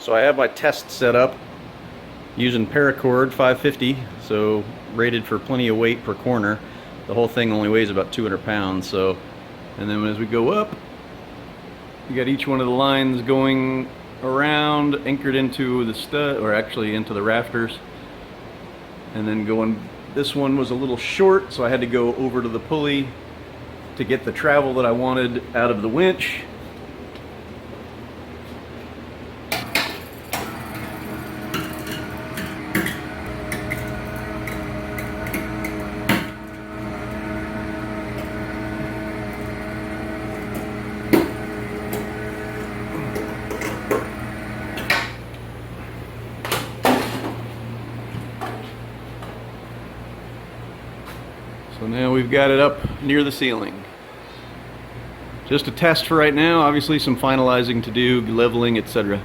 So I have my test set up using paracord 550, so rated for plenty of weight per corner. The whole thing only weighs about 200 pounds. So, and then as we go up, you got each one of the lines going around, anchored into the stud, or actually into the rafters, and then going. This one was a little short, so I had to go over to the pulley to get the travel that I wanted out of the winch. So now we've got it up near the ceiling. Just a test for right now, obviously some finalizing to do, leveling, etc.